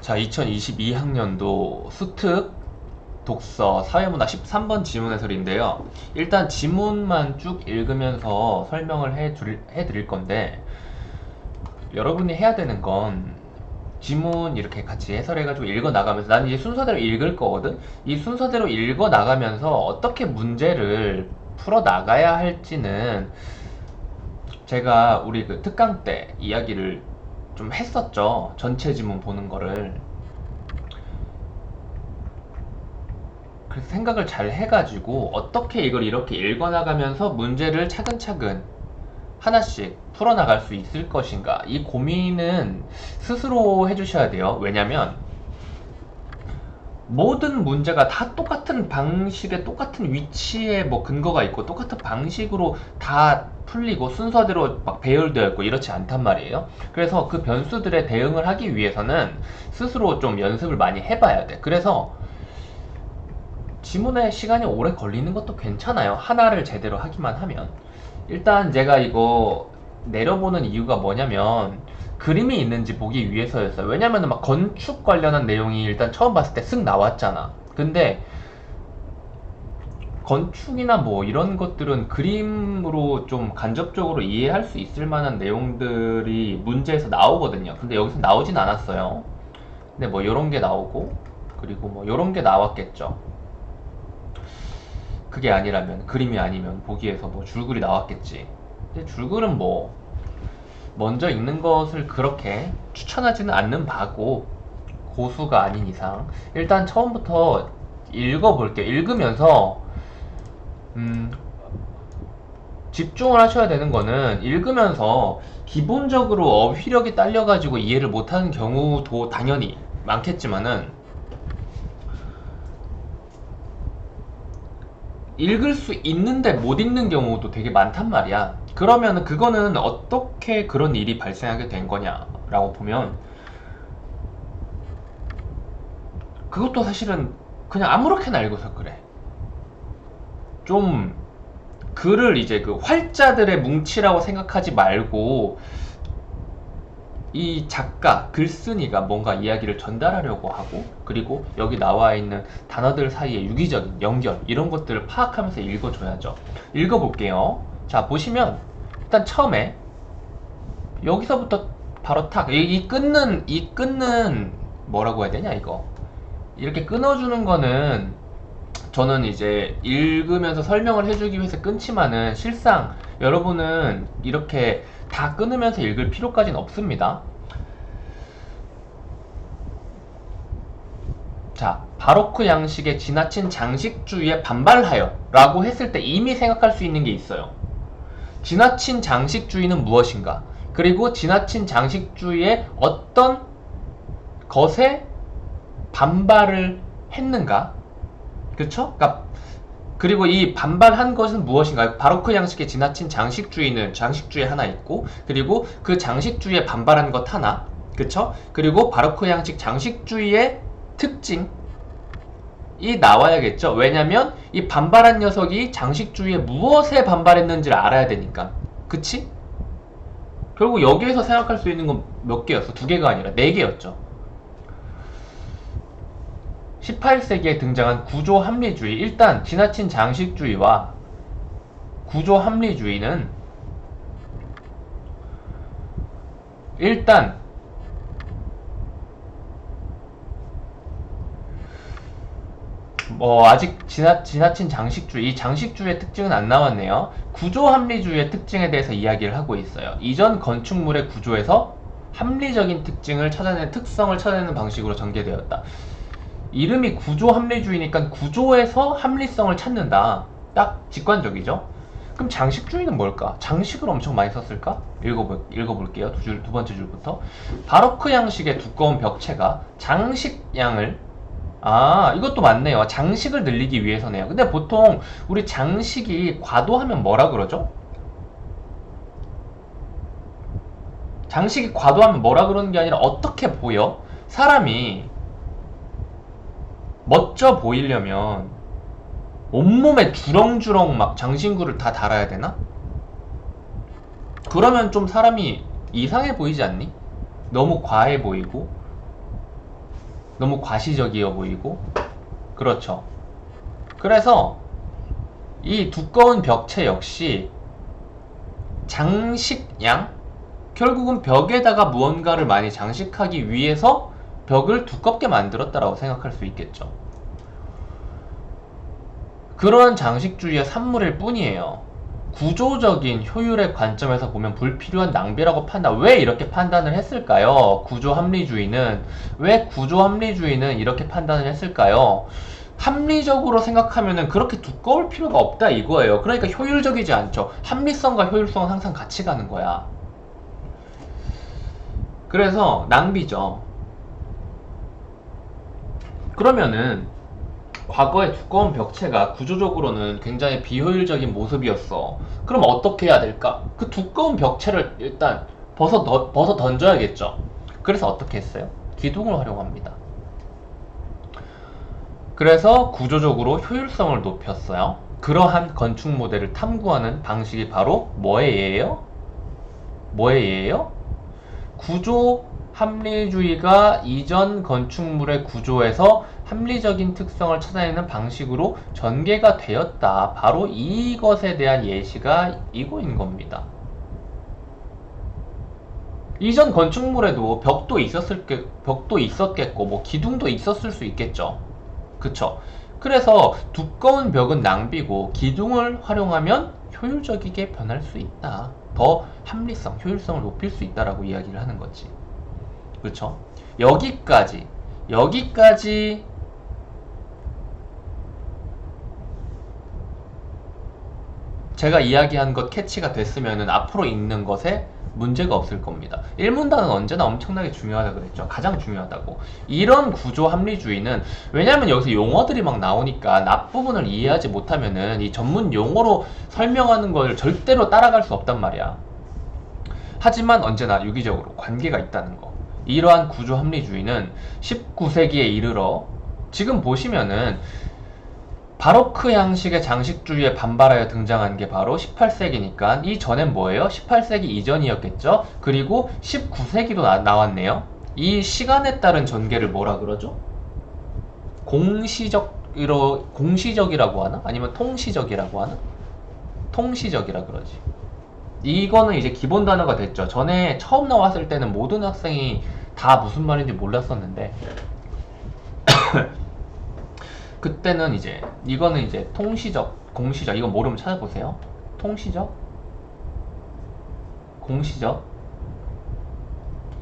자, 2022학년도 수특 독서 사회문화 13번 지문 해설인데요. 일단 지문만 쭉 읽으면서 설명을 해드릴 건데, 여러분이 해야 되는 건 지문 이렇게 같이 해설해가지고 읽어 나가면서, 나는 이제 순서대로 읽을 거거든. 이 순서대로 읽어 나가면서 어떻게 문제를 풀어 나가야 할지는 제가 우리 그 특강 때 이야기를 좀 했었죠. 전체 지문 보는 거를. 그래서 생각을 잘 해가지고 어떻게 이걸 이렇게 읽어나가면서 문제를 차근차근 하나씩 풀어나갈 수 있을 것인가, 이 고민은 스스로 해주셔야 돼요. 왜냐면 모든 문제가 다 똑같은 방식에 똑같은 위치에 뭐 근거가 있고 똑같은 방식으로 다 풀리고 순서대로 막 배열되어 있고 이렇지 않단 말이에요. 그래서 그 변수들에 대응을 하기 위해서는 스스로 좀 연습을 많이 해봐야 돼. 그래서 지문에 시간이 오래 걸리는 것도 괜찮아요. 하나를 제대로 하기만 하면. 일단 제가 이거 내려보는 이유가 뭐냐면 그림이 있는지 보기 위해서였어요. 왜냐면 막 건축 관련한 내용이 일단 처음 봤을 때 쓱 나왔잖아. 근데 건축이나 뭐 이런 것들은 그림으로 좀 간접적으로 이해할 수 있을 만한 내용들이 문제에서 나오거든요. 근데 여기서 나오진 않았어요. 근데 뭐 요런 게 나오고, 그리고 뭐 요런 게 나왔겠죠. 그게 아니라면, 그림이 아니면 보기에서 뭐 줄글이 나왔겠지. 근데 줄글은 뭐 먼저 읽는 것을 그렇게 추천하지는 않는 바고, 고수가 아닌 이상 일단 처음부터 읽어볼게요. 읽으면서 음, 집중을 하셔야 되는 거는, 읽으면서 기본적으로 어휘력이 딸려가지고 이해를 못하는 경우도 당연히 많겠지만은, 읽을 수 있는데 못 읽는 경우도 되게 많단 말이야. 그러면 그거는 어떻게 그런 일이 발생하게 된 거냐라고 보면, 그것도 사실은 그냥 아무렇게나 읽어서 그래. 좀 글을 이제 그 활자들의 뭉치라고 생각하지 말고, 이 작가, 글쓴이가 뭔가 이야기를 전달하려고 하고, 그리고 여기 나와 있는 단어들 사이의 유기적인 연결, 이런 것들을 파악하면서 읽어줘야죠. 읽어볼게요. 자, 보시면 일단 처음에 여기서부터 바로 탁, 이 끊는 뭐라고 해야 되냐 이거, 이렇게 끊어주는 거는 저는 이제 읽으면서 설명을 해주기 위해서 끊지만은, 실상 여러분은 이렇게 다 끊으면서 읽을 필요까지는 없습니다. 자, 바로크 양식의 지나친 장식주의에 반발하여 라고 했을 때 이미 생각할 수 있는 게 있어요. 지나친 장식주의는 무엇인가? 그리고 지나친 장식주의에 어떤 것에 반발을 했는가? 그쵸? 그러니까 그리고 이 반발한 것은 무엇인가? 바로크 양식의 지나친 장식주의는 장식주의 하나 있고, 그리고 그 장식주의에 반발한 것 하나, 그쵸? 그리고 바로크 양식 장식주의의 특징이 나와야겠죠. 왜냐면 이 반발한 녀석이 장식주의에 무엇에 반발했는지를 알아야 되니까. 그치? 결국 여기에서 생각할 수 있는 건 몇 개였어? 두 개가 아니라 네 개였죠. 18세기에 등장한 구조합리주의. 일단 지나친 장식주의와 구조합리주의는 일단 뭐 아직 지나친 장식주의, 이 장식주의의 특징은 안 나왔네요. 구조합리주의의 특징에 대해서 이야기를 하고 있어요. 이전 건축물의 구조에서 합리적인 특성을 찾아내는 방식으로 전개되었다. 이름이 구조합리주의니까 구조에서 합리성을 찾는다. 딱 직관적이죠? 그럼 장식주의는 뭘까? 장식을 엄청 많이 썼을까? 읽어볼게요. 두 번째 줄부터. 바로크 양식의 두꺼운 벽체가 장식량을, 이것도 맞네요. 장식을 늘리기 위해서네요. 근데 보통 우리 장식이 과도하면 뭐라 그러죠? 장식이 과도하면 뭐라 그러는 게 아니라 어떻게 보여? 사람이 멋져 보이려면 온몸에 주렁주렁 막 장신구를 다 달아야 되나? 그러면 좀 사람이 이상해 보이지 않니? 너무 과해 보이고. 너무 과시적이어 보이고. 그렇죠. 그래서 이 두꺼운 벽체 역시 장식양, 결국은 벽에다가 무언가를 많이 장식하기 위해서 벽을 두껍게 만들었다라고 생각할 수 있겠죠. 그런 장식주의의 산물일 뿐이에요. 구조적인 효율의 관점에서 보면 불필요한 낭비라고 왜 이렇게 판단을 했을까요? 왜 구조 합리주의는 이렇게 판단을 했을까요? 합리적으로 생각하면은 그렇게 두꺼울 필요가 없다 이거예요. 그러니까 효율적이지 않죠. 합리성과 효율성은 항상 같이 가는 거야. 그래서 낭비죠. 그러면은 과거의 두꺼운 벽체가 구조적으로는 굉장히 비효율적인 모습이었어. 그럼 어떻게 해야 될까? 그 두꺼운 벽체를 일단 벗어 던져야겠죠. 그래서 어떻게 했어요? 기둥을 활용합니다. 그래서 구조적으로 효율성을 높였어요. 그러한 건축 모델을 탐구하는 방식이 바로 뭐의 예예요? 뭐의 예예요? 구조 합리주의가 이전 건축물의 구조에서 합리적인 특성을 찾아내는 방식으로 전개가 되었다. 바로 이것에 대한 예시가 이거인 겁니다. 이전 건축물에도 벽도 있었겠고, 뭐 기둥도 있었을 수 있겠죠. 그쵸? 그래서 두꺼운 벽은 낭비고 기둥을 활용하면 효율적이게 변할 수 있다. 더 합리성, 효율성을 높일 수 있다라고 이야기를 하는 거지. 그렇죠? 여기까지 제가 이야기한 것 캐치가 됐으면은 앞으로 읽는 것에 문제가 없을 겁니다. 일문단은 언제나 엄청나게 중요하다 그랬죠. 가장 중요하다고. 이런 구조 합리주의는, 왜냐면 여기서 용어들이 막 나오니까 앞부분을 이해하지 못하면은 이 전문 용어로 설명하는 걸 절대로 따라갈 수 없단 말이야. 하지만 언제나 유기적으로 관계가 있다는 거. 이러한 구조 합리주의는 19세기에 이르러 지금 보시면은 바로크 양식의 장식주의에 반발하여 등장한 게 바로 18세기니까 이 전엔 뭐예요? 18세기 이전이었겠죠? 그리고 19세기도 나왔네요. 이 시간에 따른 전개를 뭐라 그러죠? 공시적이라고 하나? 아니면 통시적이라고 하나? 통시적이라 그러지. 이거는 이제 기본 단어가 됐죠. 전에 처음 나왔을 때는 모든 학생이 다 무슨 말인지 몰랐었는데 그때는 이제 이거는 이제 통시적, 공시적, 이거 모르면 찾아보세요. 통시적, 공시적.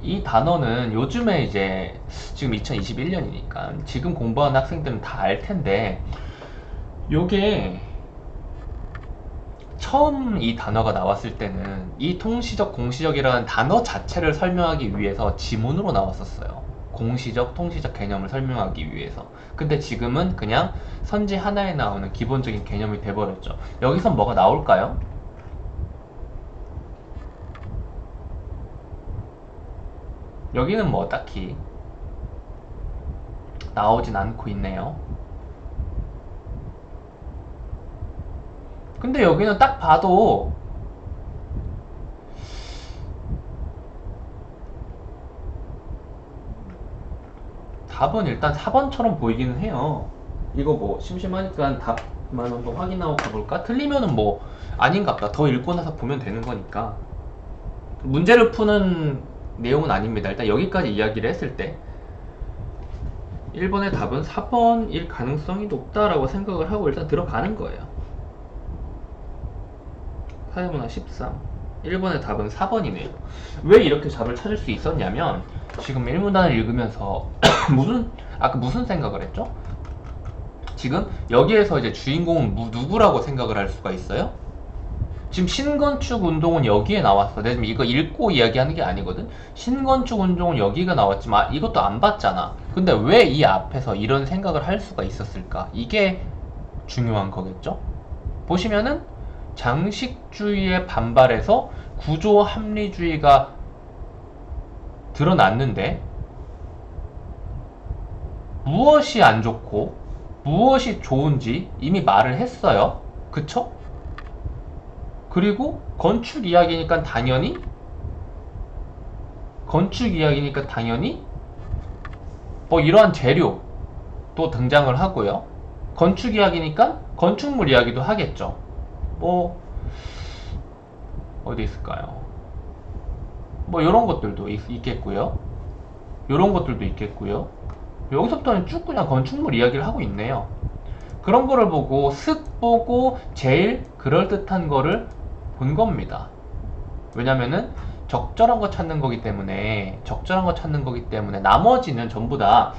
이 단어는 요즘에 이제 지금 2021년이니까 지금 공부하는 학생들은 다 알 텐데, 요게 처음 이 단어가 나왔을 때는 이 통시적, 공시적이라는 단어 자체를 설명하기 위해서 지문으로 나왔었어요. 공시적, 통시적 개념을 설명하기 위해서. 근데 지금은 그냥 선지 하나에 나오는 기본적인 개념이 돼버렸죠. 여기서 뭐가 나올까요? 여기는 뭐 딱히 나오진 않고 있네요. 근데 여기는 딱 봐도 답은 일단 4번처럼 보이기는 해요. 이거 뭐 심심하니까 답만 한번 확인하고 가볼까? 틀리면은 뭐 아닌갑다. 더 읽고 나서 보면 되는 거니까. 문제를 푸는 내용은 아닙니다. 일단 여기까지 이야기를 했을 때 1번의 답은 4번일 가능성이 높다라고 생각을 하고 일단 들어가는 거예요. 사회문화 13. 1번의 답은 4번이네요. 왜 이렇게 답을 찾을 수 있었냐면 지금 1문단을 읽으면서 아까 무슨 생각을 했죠? 지금 여기에서 이제 주인공은 누구라고 생각을 할 수가 있어요? 지금 신건축 운동은 여기에 나왔어. 내가 지금 이거 읽고 이야기하는 게 아니거든. 신건축 운동은 여기가 나왔지만 이것도 안 봤잖아. 근데 왜 이 앞에서 이런 생각을 할 수가 있었을까? 이게 중요한 거겠죠? 보시면은 장식주의에 반발해서 구조 합리주의가 드러났는데 무엇이 안 좋고 무엇이 좋은지 이미 말을 했어요. 그쵸? 그리고 건축 이야기니까 당연히 뭐 이러한 재료도 등장을 하고요. 건축 이야기니까 건축물 이야기도 하겠죠. 뭐 어디 있을까요? 뭐 이런 것들도 있겠고요. 이런 것들도 있겠고요. 여기서부터는 쭉 그냥 건축물 이야기를 하고 있네요. 그런 거를 보고 슥 보고 제일 그럴듯한 거를 본 겁니다. 왜냐면은 적절한 거 찾는 거기 때문에 나머지는 전부 다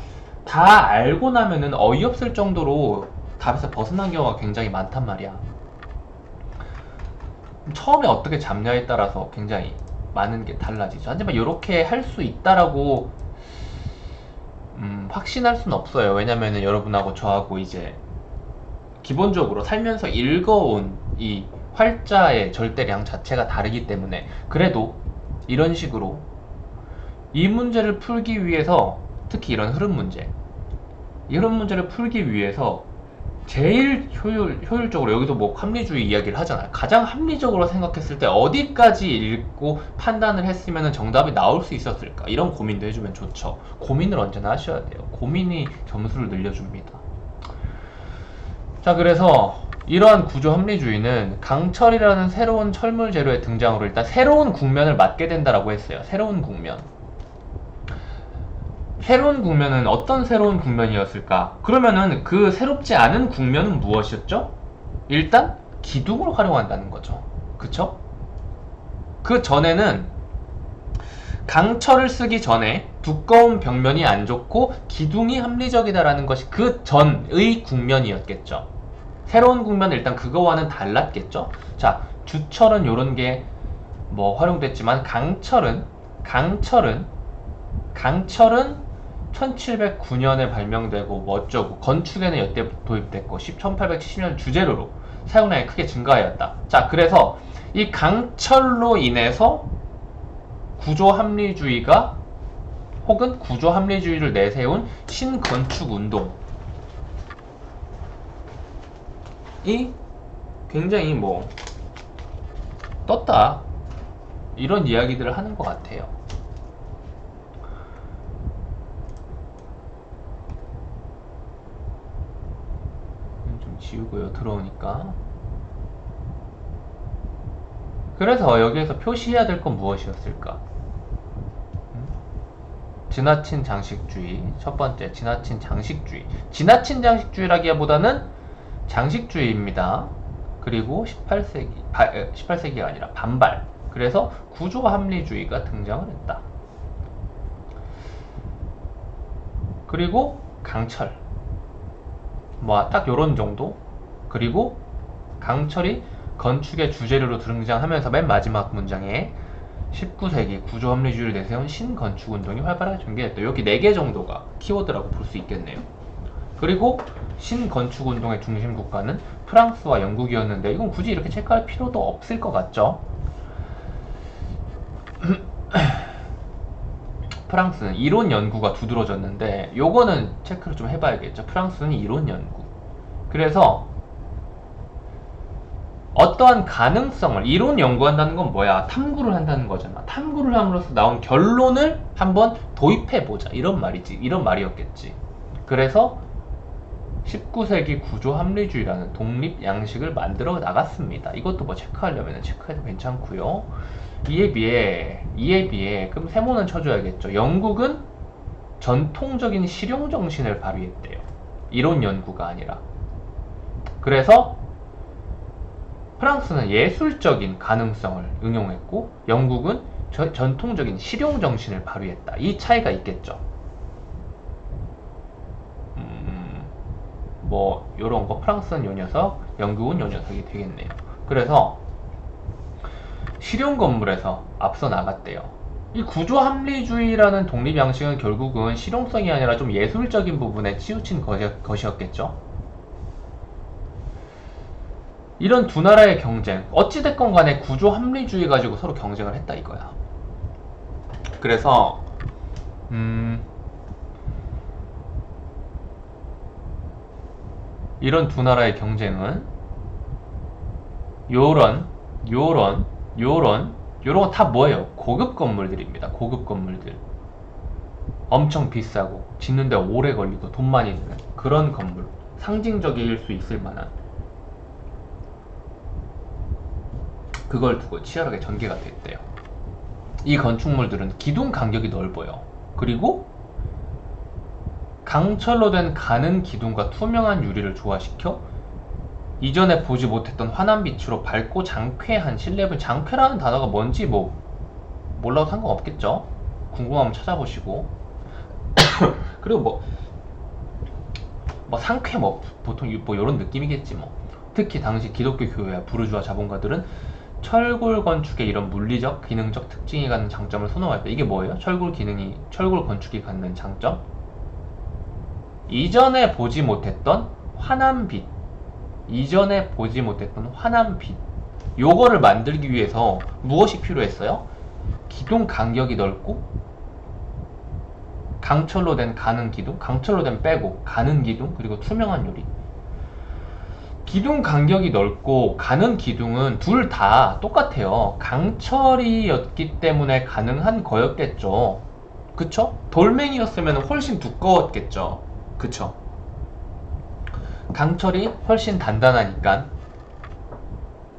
알고 나면은 어이없을 정도로 답에서 벗어난 경우가 굉장히 많단 말이야. 처음에 어떻게 잡냐에 따라서 굉장히 많은 게 달라지죠. 하지만 이렇게 할 수 있다라고 확신할 수는 없어요. 왜냐면은 여러분하고 저하고 이제 기본적으로 살면서 읽어온 이 활자의 절대량 자체가 다르기 때문에 그래도 이런 식으로 이 문제를 풀기 위해서 특히 이런 흐름 문제를 풀기 위해서 제일 효율적으로 여기도 뭐 합리주의 이야기를 하잖아요. 가장 합리적으로 생각했을 때 어디까지 읽고 판단을 했으면 정답이 나올 수 있었을까? 이런 고민도 해주면 좋죠. 고민을 언제나 하셔야 돼요. 고민이 점수를 늘려줍니다. 자, 그래서 이러한 구조 합리주의는 강철이라는 새로운 철물 재료의 등장으로 일단 새로운 국면을 맞게 된다라고 했어요. 새로운 국면. 새로운 국면은 어떤 새로운 국면이었을까? 그러면은 그 새롭지 않은 국면은 무엇이었죠? 일단 기둥을 활용한다는 거죠. 그쵸? 그 전에는 강철을 쓰기 전에 두꺼운 벽면이 안 좋고 기둥이 합리적이다라는 것이 그 전의 국면이었겠죠. 새로운 국면은 일단 그거와는 달랐겠죠. 자, 주철은 요런 게 뭐 활용됐지만 강철은 1709년에 발명되고 뭐 어쩌고 건축에는 여태 도입됐고 1870년 주재료로 사용량이 크게 증가하였다. 자, 그래서 이 강철로 인해서 구조합리주의가 혹은 구조합리주의를 내세운 신건축운동이 굉장히 뭐 떴다 이런 이야기들을 하는 것 같아요. 좀 지우고요, 들어오니까. 그래서 여기에서 표시해야 될 건 무엇이었을까? 지나친 장식주의. 첫 번째, 지나친 장식주의. 지나친 장식주의라기보다는 장식주의입니다. 그리고 18세기가 아니라 반발. 그래서 구조합리주의가 등장을 했다. 그리고 강철. 뭐 딱 요런 정도. 그리고 강철이 건축의 주재료로 등장하면서 맨 마지막 문장에 19세기 구조합리주의를 내세운 신건축운동이 활발하게 전개됐다. 이렇게 4개 정도가 키워드라고 볼 수 있겠네요. 그리고 신건축운동의 중심 국가는 프랑스와 영국이었는데 이건 굳이 이렇게 체크할 필요도 없을 것 같죠. 프랑스는 이론 연구가 두드러졌는데 요거는 체크를 좀 해봐야겠죠. 프랑스는 이론 연구. 그래서 어떠한 가능성을 이론 연구한다는 건 뭐야? 탐구를 한다는 거잖아. 탐구를 함으로써 나온 결론을 한번 도입해보자. 이런 말이지. 이런 말이었겠지. 그래서 19세기 구조합리주의라는 독립 양식을 만들어 나갔습니다. 이것도 뭐 체크하려면 체크해도 괜찮고요. 이에 비해 그럼 세모는 쳐줘야겠죠. 영국은 전통적인 실용 정신을 발휘했대요. 이론 연구가 아니라. 그래서 프랑스는 예술적인 가능성을 응용했고 영국은 전통적인 실용 정신을 발휘했다. 이 차이가 있겠죠. 뭐 요런 거 프랑스는 요 녀석, 영국은 요 녀석이 되겠네요. 그래서 실용 건물에서 앞서 나갔대요. 이 구조합리주의라는 독립 양식은 결국은 실용성이 아니라 좀 예술적인 부분에 치우친 것이었겠죠. 이런 두 나라의 경쟁, 어찌됐건 간에 구조합리주의 가지고 서로 경쟁을 했다 이거야. 그래서 이런 두 나라의 경쟁은 요런 거 다 뭐예요? 고급 건물들입니다. 고급 건물들. 엄청 비싸고 짓는데 오래 걸리고 돈 많이 드는 그런 건물, 상징적일 수 있을 만한, 그걸 두고 치열하게 전개가 됐대요. 이 건축물들은 기둥 간격이 넓어요. 그리고 강철로 된 가는 기둥과 투명한 유리를 조화시켜 이전에 보지 못했던 환한 빛으로 밝고 장쾌한 실내분. 장쾌라는 단어가 뭔지 뭐 몰라도 상관없겠죠. 궁금하면 찾아보시고. 그리고 뭐 상쾌 보통 뭐 이런 느낌이겠지 뭐. 특히 당시 기독교 교회와 부르주아 자본가들은 철골 건축의 이런 물리적, 기능적 특징이 갖는 장점을 선호할 때, 이게 뭐예요? 철골 건축이 갖는 장점? 이전에 보지 못했던 환한 빛. 요거를 만들기 위해서 무엇이 필요했어요? 기둥 간격이 넓고 강철로 된 가는 기둥, 강철로 된 빼고 가는 기둥, 그리고 투명한 유리. 기둥 간격이 넓고 가는 기둥은 둘 다 똑같아요. 강철이었기 때문에 가능한 거였겠죠. 그쵸? 돌멩이였으면 훨씬 두꺼웠겠죠. 그쵸? 강철이 훨씬 단단하니까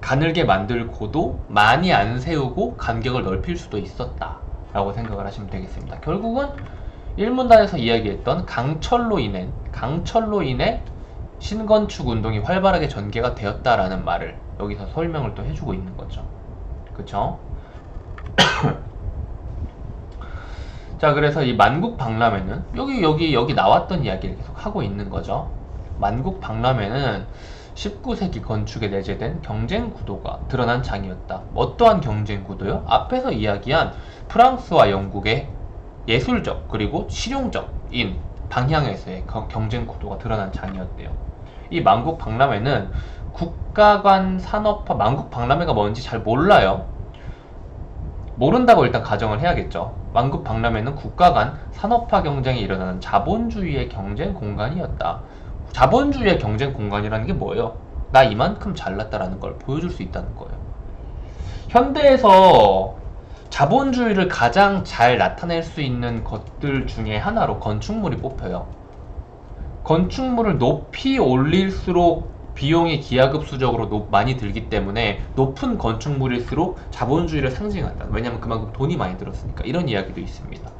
가늘게 만들고도 많이 안 세우고 간격을 넓힐 수도 있었다 라고 생각을 하시면 되겠습니다. 결국은 1문단에서 이야기했던 강철로 인해 신건축 운동이 활발하게 전개가 되었다라는 말을 여기서 설명을 또 해주고 있는 거죠. 그쵸? 자, 그래서 이 만국박람회는 여기 나왔던 이야기를 계속 하고 있는 거죠. 만국박람회는 19세기 건축에 내재된 경쟁 구도가 드러난 장이었다. 어떠한 경쟁 구도요? 앞에서 이야기한 프랑스와 영국의 예술적 그리고 실용적인 방향에서의 경쟁 구도가 드러난 장이었대요. 이 만국박람회는 국가 간 산업화, 만국박람회가 뭔지 잘 몰라요. 모른다고 일단 가정을 해야겠죠. 만국박람회는 국가 간 산업화 경쟁이 일어나는 자본주의의 경쟁 공간이었다. 자본주의의 경쟁 공간이라는 게 뭐예요? 나 이만큼 잘났다라는 걸 보여줄 수 있다는 거예요. 현대에서 자본주의를 가장 잘 나타낼 수 있는 것들 중에 하나로 건축물이 뽑혀요. 건축물을 높이 올릴수록 비용이 기하급수적으로 많이 들기 때문에 높은 건축물일수록 자본주의를 상징한다. 왜냐면 그만큼 돈이 많이 들었으니까. 이런 이야기도 있습니다.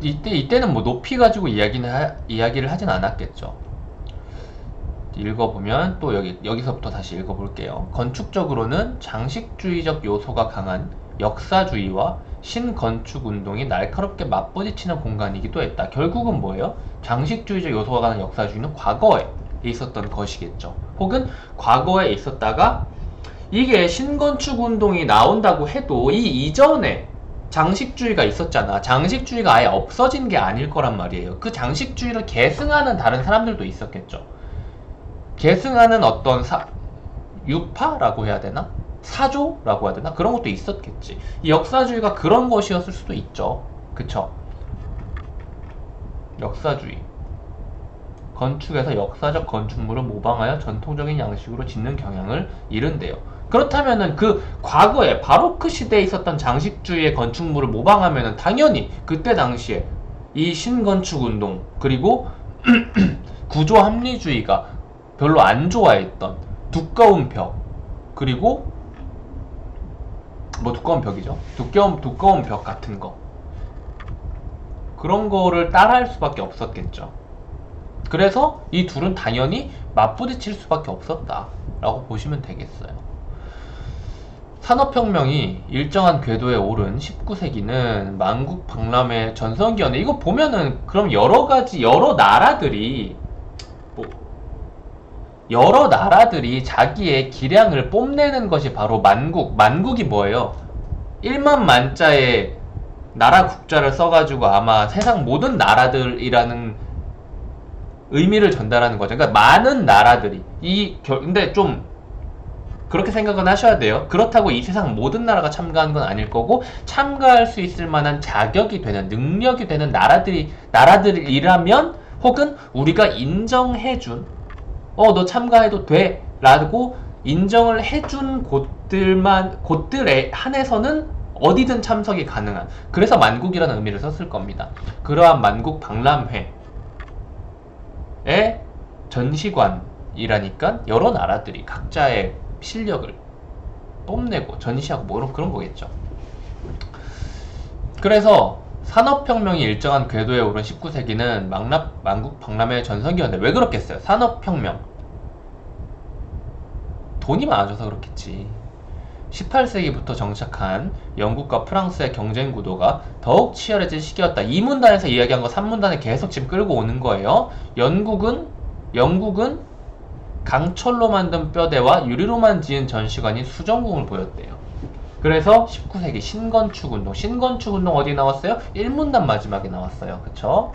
이때는 뭐 높이 가지고 이야기를 하진 않았겠죠. 읽어보면 또 여기서부터 다시 읽어볼게요. 건축적으로는 장식주의적 요소가 강한 역사주의와 신건축 운동이 날카롭게 맞부딪히는 공간이기도 했다. 결국은 뭐예요? 장식주의적 요소가 강한 역사주의는 과거에 있었던 것이겠죠. 혹은 과거에 있었다가 이게 신건축 운동이 나온다고 해도 이 이전에 장식주의가 있었잖아. 장식주의가 아예 없어진 게 아닐 거란 말이에요. 그 장식주의를 계승하는 다른 사람들도 있었겠죠. 계승하는 어떤 유파라고 해야 되나? 사조라고 해야 되나? 그런 것도 있었겠지. 이 역사주의가 그런 것이었을 수도 있죠. 그쵸? 역사주의. 건축에서 역사적 건축물을 모방하여 전통적인 양식으로 짓는 경향을 이른대요. 그렇다면은 그 과거에 바로크 시대에 있었던 장식주의의 건축물을 모방하면은 당연히 그때 당시에 이 신건축 운동 그리고 구조 합리주의가 별로 안 좋아했던 두꺼운 벽, 그리고 뭐 두꺼운 벽이죠. 두꺼운 벽 같은 거, 그런 거를 따라할 수밖에 없었겠죠. 그래서 이 둘은 당연히 맞부딪힐 수밖에 없었다라고 보시면 되겠어요. 산업혁명이 일정한 궤도에 오른 19세기는 만국박람회 전성기였네. 이거 보면은 그럼 여러 나라들이 자기의 기량을 뽐내는 것이 바로 만국이 뭐예요? 1만 만자의 나라 국자를 써가지고 아마 세상 모든 나라들이라는 의미를 전달하는 거죠. 그러니까 많은 나라들이 근데 좀 그렇게 생각은 하셔야 돼요. 그렇다고 이 세상 모든 나라가 참가하는 건 아닐 거고, 참가할 수 있을 만한 자격이 되는, 능력이 되는 나라들이라면, 혹은 우리가 인정해준, 너 참가해도 돼 라고 인정을 해준 곳들에 한해서는 어디든 참석이 가능한, 그래서 만국이라는 의미를 썼을 겁니다. 그러한 만국 박람회의 전시관이라니까 여러 나라들이 각자의 실력을 뽐내고 전시하고 뭐 그런 거겠죠. 그래서 산업혁명이 일정한 궤도에 오른 19세기는 만국 박람회의 전성기였는데, 왜 그렇겠어요? 산업혁명, 돈이 많아져서 그렇겠지. 18세기부터 정착한 영국과 프랑스의 경쟁 구도가 더욱 치열해진 시기였다. 2문단에서 이야기한 거 3문단에 계속 지금 끌고 오는 거예요. 영국은 강철로 만든 뼈대와 유리로만 지은 전시관인 수정궁을 보였대요. 그래서 19세기 신건축운동 어디 나왔어요? 1문단 마지막에 나왔어요. 그쵸?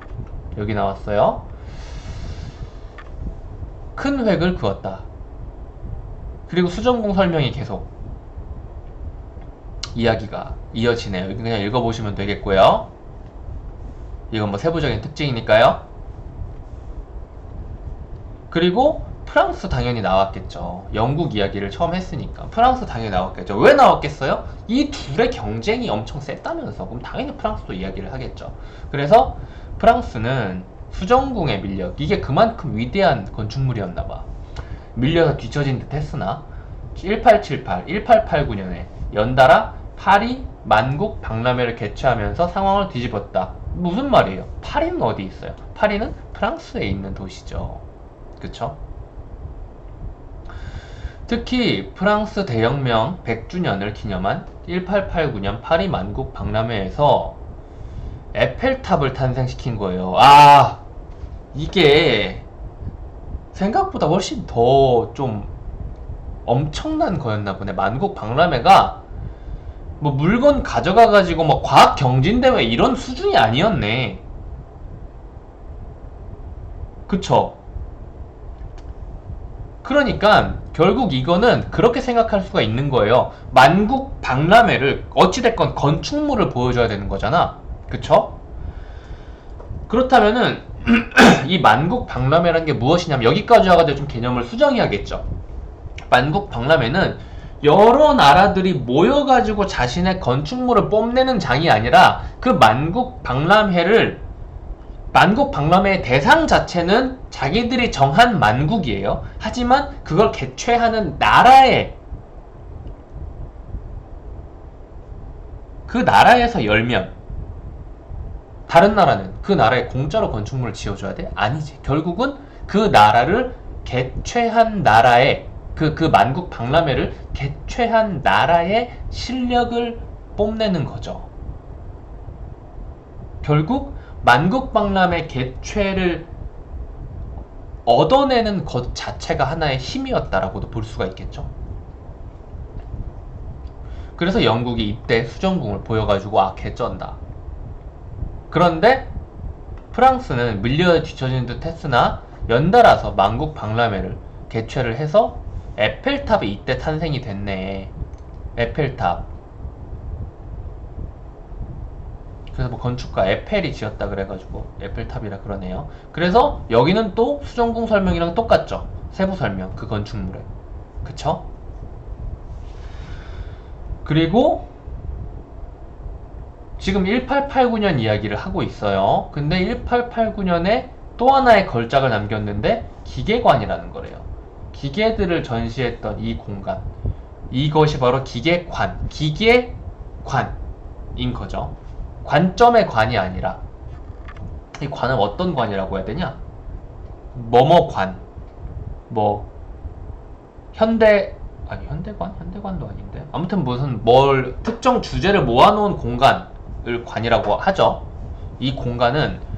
여기 나왔어요. 큰 획을 그었다. 그리고 수정궁 설명이 계속 이야기가 이어지네요. 그냥 읽어보시면 되겠고요. 이건 뭐 세부적인 특징이니까요. 그리고 프랑스 당연히 나왔겠죠. 영국 이야기를 처음 했으니까 프랑스 당연히 나왔겠죠. 왜 나왔겠어요? 이 둘의 경쟁이 엄청 셌다면서. 그럼 당연히 프랑스도 이야기를 하겠죠. 그래서 프랑스는 수정궁에 밀려, 이게 그만큼 위대한 건축물이었나봐, 밀려서 뒤처진 듯 했으나 1889년에 연달아 파리 만국 박람회를 개최하면서 상황을 뒤집었다. 무슨 말이에요? 파리는 어디 있어요? 파리는 프랑스에 있는 도시죠. 그쵸? 특히 프랑스 대혁명 100주년을 기념한 1889년 파리 만국 박람회에서 에펠탑을 탄생시킨 거예요. 이게 생각보다 훨씬 더 좀 엄청난 거였나 보네. 만국 박람회가 뭐 물건 가져가가지고 뭐 과학 경진대회 이런 수준이 아니었네. 그쵸? 그러니까 결국 이거는 그렇게 생각할 수가 있는 거예요. 만국 박람회를 어찌됐건 건축물을 보여줘야 되는 거잖아. 그쵸? 그렇다면은 이 만국 박람회라는 게 무엇이냐면, 여기까지 와가지고 좀 개념을 수정해야겠죠. 만국 박람회는 여러 나라들이 모여가지고 자신의 건축물을 뽐내는 장이 아니라, 그 만국 박람회의 대상 자체는 자기들이 정한 만국이에요. 하지만 그걸 개최하는 그 나라에서 열면 다른 나라는 그 나라에 공짜로 건축물을 지어줘야 돼? 아니지. 결국은 그 나라를 개최한 나라의 그 만국 박람회를 개최한 나라의 실력을 뽐내는 거죠. 결국 만국 박람회 개최를 얻어내는 것 자체가 하나의 힘이었다라고도 볼 수가 있겠죠. 그래서 영국이 이때 수정궁을 보여가지고 개쩐다. 그런데 프랑스는 밀려 뒤처진 듯 했으나 연달아서 만국 박람회를 개최를 해서 에펠탑이 이때 탄생이 됐네. 에펠탑. 그래서 뭐 건축가 에펠이 지었다 그래가지고 에펠탑이라 그러네요. 그래서 여기는 또 수정궁 설명이랑 똑같죠. 세부 설명, 그 건축물에. 그쵸? 그리고 지금 1889년 이야기를 하고 있어요. 근데 1889년에 또 하나의 걸작을 남겼는데 기계관이라는 거래요. 기계들을 전시했던 이 공간, 이것이 바로 기계관인 거죠. 관점의 관이 아니라, 이 관은 어떤 관이라고 해야 되냐? 뭐뭐관, 뭐 현대관도 아닌데, 아무튼 무슨 특정 주제를 모아놓은 공간을 관이라고 하죠. 이 공간은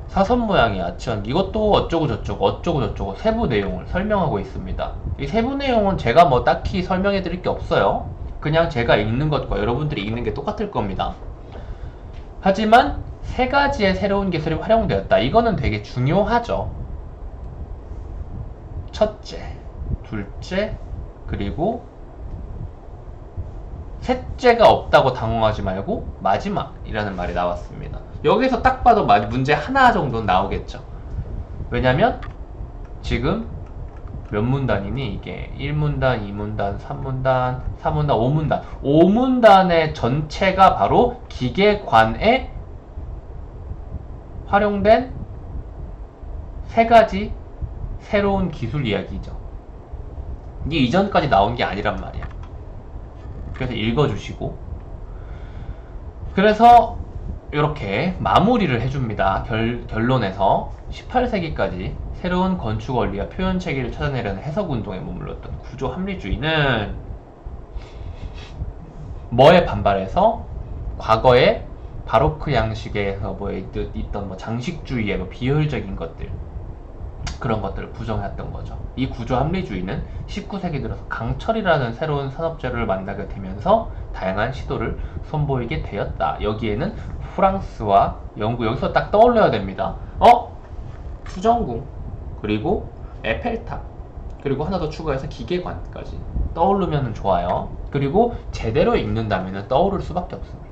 사선 모양의 아치원, 이것도 어쩌고 세부 내용을 설명하고 있습니다. 이 세부 내용은 제가 뭐 딱히 설명해 드릴 게 없어요. 그냥 제가 읽는 것과 여러분들이 읽는 게 똑같을 겁니다. 하지만 세 가지의 새로운 기술이 활용되었다. 이거는 되게 중요하죠. 첫째, 둘째, 그리고 셋째가 없다고 당황하지 말고 마지막이라는 말이 나왔습니다. 여기서 딱 봐도 문제 하나 정도는 나오겠죠. 왜냐면 지금 몇 문단이니 이게 1문단, 2문단, 3문단, 4문단, 5문단 5문단의 전체가 바로 기계관에 활용된 세 가지 새로운 기술 이야기죠. 이게 이전까지 나온 게 아니란 말이야. 그래서 읽어주시고, 그래서 이렇게 마무리를 해줍니다. 결론에서 18세기까지 새로운 건축 원리와 표현 체계를 찾아내려는 해석 운동에 머물렀던 구조 합리주의는 뭐에 반발해서 과거에 바로크 양식에서 있던 장식주의의 비효율적인 것들, 그런 것들을 부정했던 거죠. 이 구조 합리주의는 19세기 들어서 강철이라는 새로운 산업재료를 만나게 되면서 다양한 시도를 선보이게 되었다. 여기에는 프랑스와 영국, 여기서 딱 떠올려야 됩니다. 수정궁, 그리고 에펠탑, 그리고 하나 더 추가해서 기계관까지 떠오르면 좋아요. 그리고 제대로 읽는다면 떠오를 수밖에 없습니다.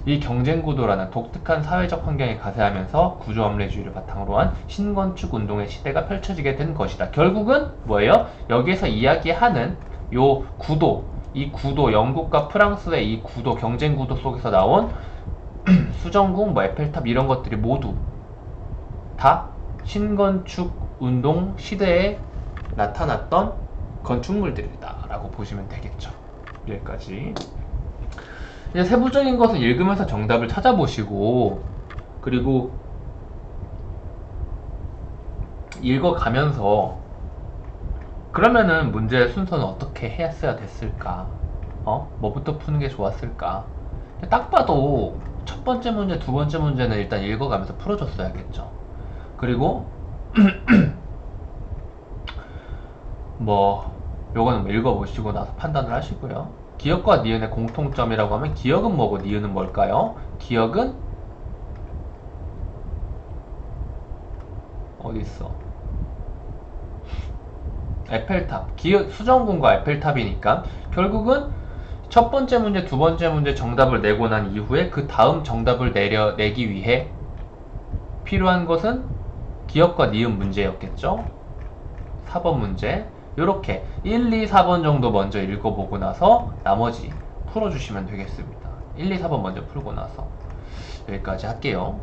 이 경쟁구도라는 독특한 사회적 환경에 가세하면서 구조합리주의를 바탕으로 한 신건축 운동의 시대가 펼쳐지게 된 것이다. 결국은 뭐예요? 여기에서 이야기하는 요 구도, 이 구도, 영국과 프랑스의 이 구도, 경쟁구도 속에서 나온 수정궁, 에펠탑 이런 것들이 모두 다 신건축 운동 시대에 나타났던 건축물들이다 라고 보시면 되겠죠. 여기까지. 이제 세부적인 것은 읽으면서 정답을 찾아보시고, 그리고 읽어가면서 그러면은 문제 순서는 어떻게 했어야 됐을까? 뭐부터 푸는 게 좋았을까? 딱 봐도 첫 번째 문제, 두 번째 문제는 일단 읽어가면서 풀어줬어야겠죠. 그리고 요거는 읽어보시고 나서 판단을 하시고요. 기억과 니은의 공통점이라고 하면 기억은 뭐고 니은은 뭘까요? 기억은 어디 있어? 에펠탑. 수정궁과 에펠탑이니까 결국은 첫 번째 문제, 두 번째 문제 정답을 내고 난 이후에 그 다음 정답을 내기 위해 필요한 것은 기억과 니은 문제였겠죠? 4번 문제. 요렇게 1, 2, 4번 정도 먼저 읽어보고 나서 나머지 풀어주시면 되겠습니다. 1, 2, 4번 먼저 풀고 나서 여기까지 할게요.